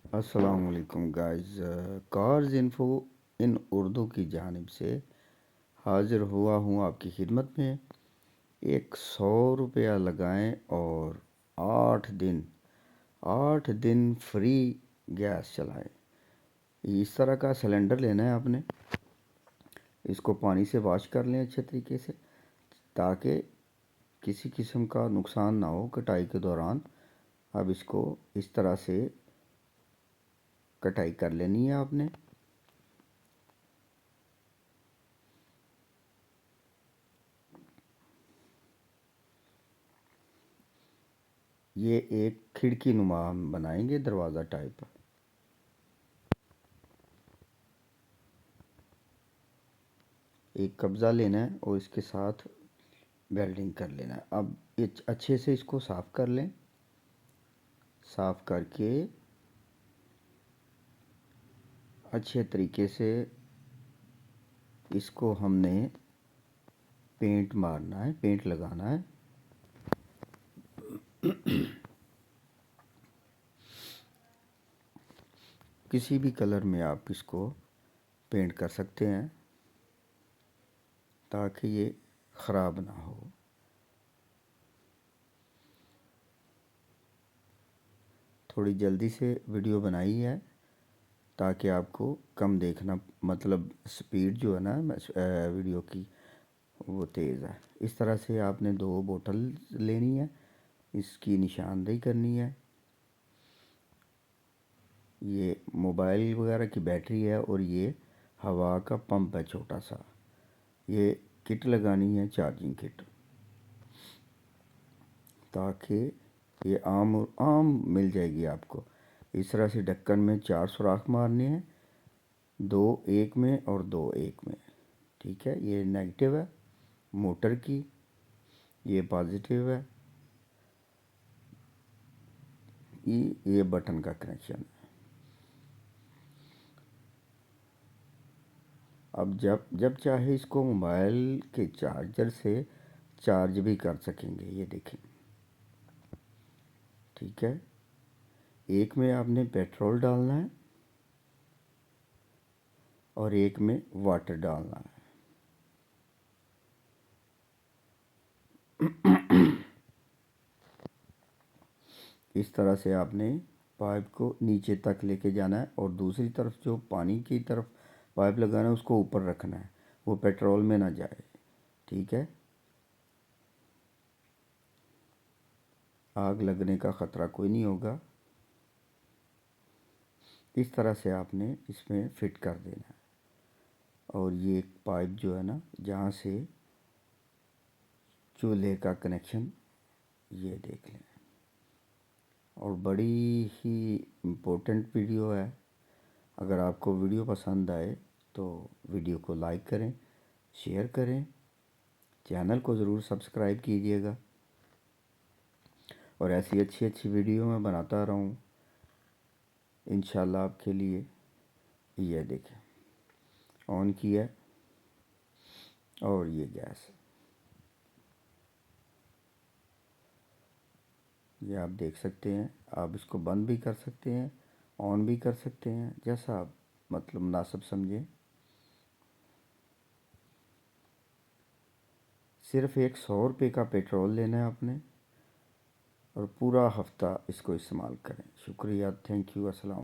अस्सलामुअलैकुम guys. Cars info इन उर्दू की जानिब से हाज़िर हुआ हूँ आपकी खिदमत में। एक 100 रुपया लगाएं और 8 दिन फ्री गैस चलाएं। इस तरह का सिलेंडर लेना है आपने। इसको पानी से वॉश कर लें अच्छे तरीके से, ताकि किसी किस्म का नुकसान ना हो कटाई के दौरान। अब इसको इस तरह से कटाई कर लेनी है आपने। ये एक खिड़की नुमा हम बनाएंगे, दरवाज़ा टाइप। एक कब्ज़ा लेना है और इसके साथ वेल्डिंग कर लेना है। अब ये अच्छे से इसको साफ़ कर लें। साफ़ करके अच्छे तरीके से इसको हमने पेंट मारना है, पेंट लगाना है। किसी भी कलर में आप इसको पेंट कर सकते हैं, ताकि ये ख़राब ना हो। थोड़ी जल्दी से वीडियो बनाई है ताकि आपको कम देखना, मतलब स्पीड जो है ना वीडियो की वो तेज़ है। इस तरह से आपने 2 बोतल लेनी है, इसकी निशानदेही करनी है। ये मोबाइल वगैरह की बैटरी है और ये हवा का पंप है छोटा सा। ये किट लगानी है, चार्जिंग किट, ताकि ये आम आम मिल जाएगी आपको। इस तरह से ढक्कन में 4 सुराख मारने हैं, 2 एक में और 2 एक में। ठीक है, ये नेगेटिव है मोटर की, ये पॉजिटिव है, ये बटन का कनेक्शन है। अब जब जब चाहे इसको मोबाइल के चार्जर से चार्ज भी कर सकेंगे, ये देखें। ठीक है, एक में आपने पेट्रोल डालना है और एक में वाटर डालना है। इस तरह से आपने पाइप को नीचे तक लेके जाना है और दूसरी तरफ जो पानी की तरफ पाइप लगाना है उसको ऊपर रखना है, वो पेट्रोल में ना जाए। ठीक है, आग लगने का ख़तरा कोई नहीं होगा। इस तरह से आपने इसमें फिट कर देना है। और ये पाइप जो है ना, जहाँ से चूल्हे का कनेक्शन, ये देख लें। और बड़ी ही इम्पोर्टेंट वीडियो है। अगर आपको वीडियो पसंद आए तो वीडियो को लाइक करें, शेयर करें, चैनल को ज़रूर सब्सक्राइब कीजिएगा। और ऐसी अच्छी अच्छी वीडियो मैं बनाता रहूँ इंशाल्लाह आपके लिए। ये देखें, ऑन किया और ये गैस, ये आप देख सकते हैं। आप इसको बंद भी कर सकते हैं, ऑन भी कर सकते हैं, जैसा आप मतलब मुनासिब समझें। सिर्फ़ एक 100 रुपये का पेट्रोल लेना है आपने और पूरा हफ्ता इसको इस्तेमाल करें। शुक्रिया, थैंक यू, अस्सलाम।